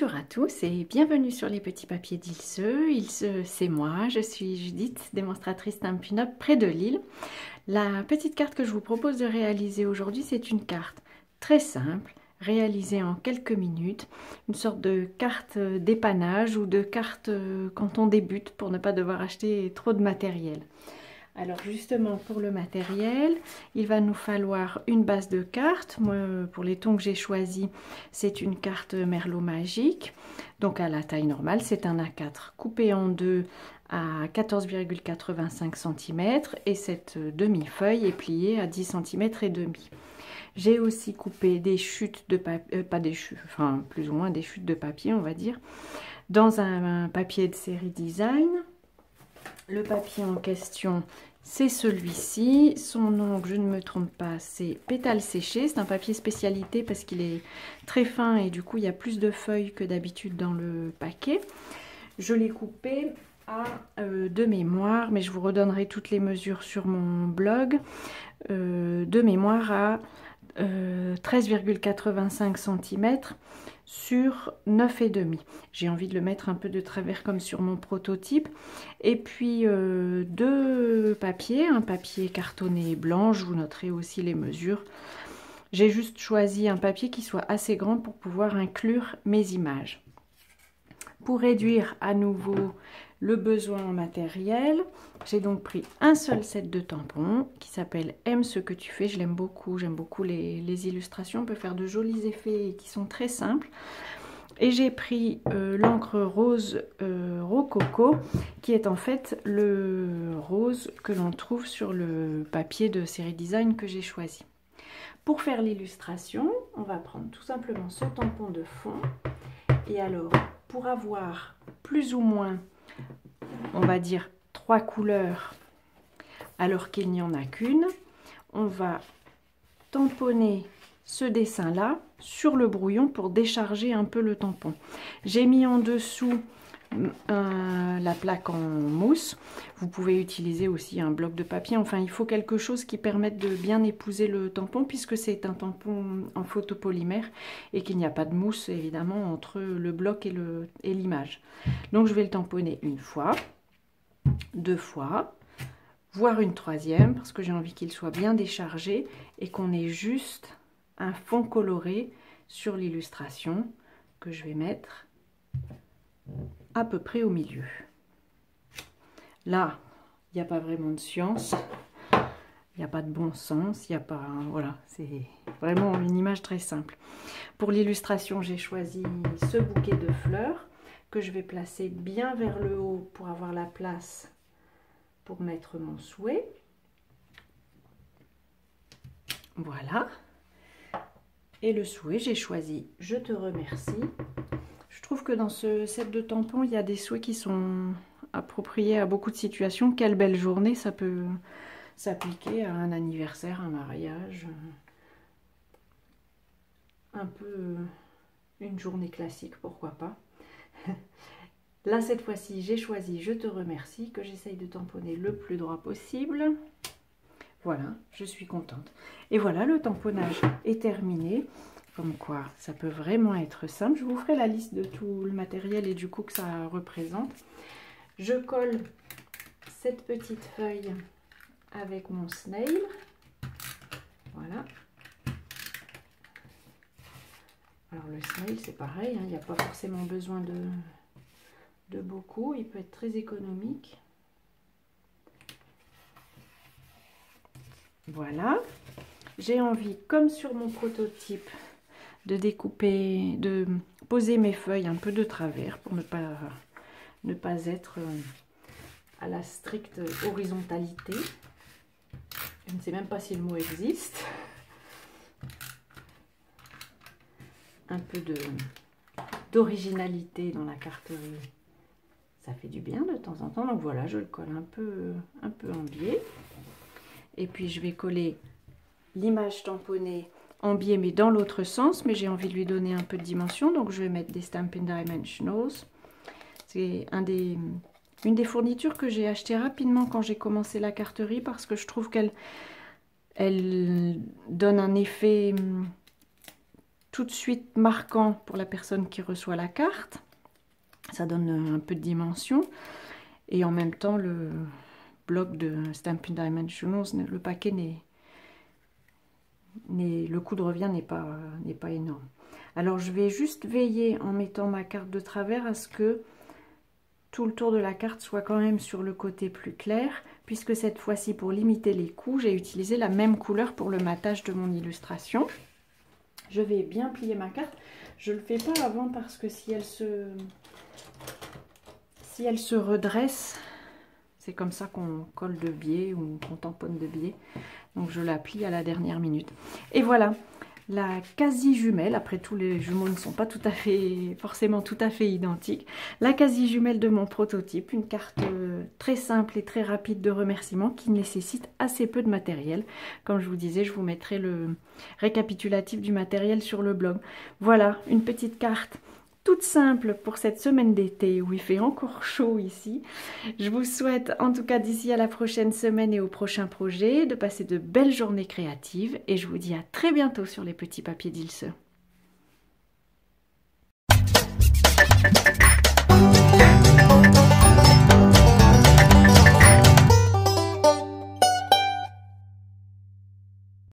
Bonjour à tous et bienvenue sur les petits papiers d'Ilse. Ilse, c'est moi, je suis Judith, démonstratrice Stampin' Up près de Lille. La petite carte que je vous propose de réaliser aujourd'hui, c'est une carte très simple, réalisée en quelques minutes, une sorte de carte dépannage ou de carte quand on débute pour ne pas devoir acheter trop de matériel. Alors justement pour le matériel, il va nous falloir une base de cartes. Moi, pour les tons que j'ai choisis, c'est une carte Merlot magique. Donc à la taille normale, c'est un A4 coupé en deux à 14,85 cm et cette demi-feuille est pliée à 10 cm et demi. J'ai aussi coupé des chutes de papier, pas des chutes, enfin plus ou moins des chutes de papier on va dire, dans un papier de série design. Le papier en question, c'est celui-ci. Son nom, que je ne me trompe pas, c'est Pétales séchés. C'est un papier spécialité parce qu'il est très fin et du coup, il y a plus de feuilles que d'habitude dans le paquet. Je l'ai coupé à de mémoire, mais je vous redonnerai toutes les mesures sur mon blog. De mémoire à 13,85 cm sur 9,5. J'ai envie de le mettre un peu de travers comme sur mon prototype. Et puis deux papiers, un papier cartonné blanc, je vous noterai aussi les mesures. J'ai juste choisi un papier qui soit assez grand pour pouvoir inclure mes images. Pour réduire à nouveau le besoin en matériel, j'ai donc pris un seul set de tampons qui s'appelle Aime ce que tu fais. Je l'aime beaucoup, j'aime beaucoup les illustrations. On peut faire de jolis effets qui sont très simples. Et j'ai pris l'encre rose rococo, qui est en fait le rose que l'on trouve sur le papier de série design que j'ai choisi. Pour faire l'illustration, on va prendre tout simplement ce tampon de fond. Et alors, pour avoir plus ou moins, on va dire, 3 couleurs, alors qu'il n'y en a qu'une, on va tamponner ce dessin-là sur le brouillon pour décharger un peu le tampon. J'ai mis en dessous la plaque en mousse. Vous pouvez utiliser aussi un bloc de papier. Enfin, il faut quelque chose qui permette de bien épouser le tampon puisque c'est un tampon en photopolymère et qu'il n'y a pas de mousse évidemment entre le bloc et l'image. Donc je vais le tamponner une fois, deux fois, voire une troisième parce que j'ai envie qu'il soit bien déchargé et qu'on ait juste un fond coloré sur l'illustration que je vais mettre à peu près au milieu. Là, il n'y a pas vraiment de science, il n'y a pas de bon sens, il n'y a pas... Voilà, c'est vraiment une image très simple. Pour l'illustration, j'ai choisi ce bouquet de fleurs que je vais placer bien vers le haut pour avoir la place pour mettre mon souhait. Voilà. Et le souhait, j'ai choisi « Je te remercie ». Je trouve que dans ce set de tampons, il y a des souhaits qui sont appropriés à beaucoup de situations. Quelle belle journée, ça peut s'appliquer à un anniversaire, un mariage, un peu une journée classique, pourquoi pas. Là, cette fois-ci, j'ai choisi « Je te remercie » que j'essaye de tamponner le plus droit possible. Voilà, je suis contente. Et voilà, le tamponnage est terminé. Comme quoi, ça peut vraiment être simple. Je vous ferai la liste de tout le matériel et du coup que ça représente. Je colle cette petite feuille avec mon snail. Voilà. Alors le snail, c'est pareil, hein, il n'y a pas forcément besoin de beaucoup. Il peut être très économique. Voilà. J'ai envie, comme sur mon prototype, de découper, de poser mes feuilles un peu de travers pour ne pas être à la stricte horizontalité. Je ne sais même pas si le mot existe. Un peu d'originalité dans la carterie, ça fait du bien de temps en temps. Donc voilà, je le colle un peu en biais. Et puis je vais coller l'image tamponnée en biais mais dans l'autre sens, mais j'ai envie de lui donner un peu de dimension, donc je vais mettre des Stampin' Dimensionals. C'est une des fournitures que j'ai acheté rapidement quand j'ai commencé la carterie parce que je trouve qu'elle donne un effet tout de suite marquant pour la personne qui reçoit la carte. Ça donne un peu de dimension. Et en même temps, le bloc de Stampin' Dimensionals, le paquet le coût de revient n'est pas énorme. Alors je vais juste veiller en mettant ma carte de travers à ce que tout le tour de la carte soit quand même sur le côté plus clair, puisque cette fois-ci, pour limiter les coups, j'ai utilisé la même couleur pour le matage de mon illustration. Je vais bien plier ma carte. Je ne le fais pas avant parce que si elle se redresse, c'est comme ça qu'on colle de biais ou qu'on tamponne de biais. Donc je la plie à la dernière minute. Et voilà, la quasi-jumelle, après tout les jumeaux ne sont pas forcément tout à fait identiques, la quasi-jumelle de mon prototype, une carte très simple et très rapide de remerciements qui nécessite assez peu de matériel. Comme je vous disais, je vous mettrai le récapitulatif du matériel sur le blog. Voilà, une petite carte toute simple pour cette semaine d'été où il fait encore chaud ici. Je vous souhaite en tout cas d'ici à la prochaine semaine et au prochain projet de passer de belles journées créatives et je vous dis à très bientôt sur les petits papiers d'Ilse.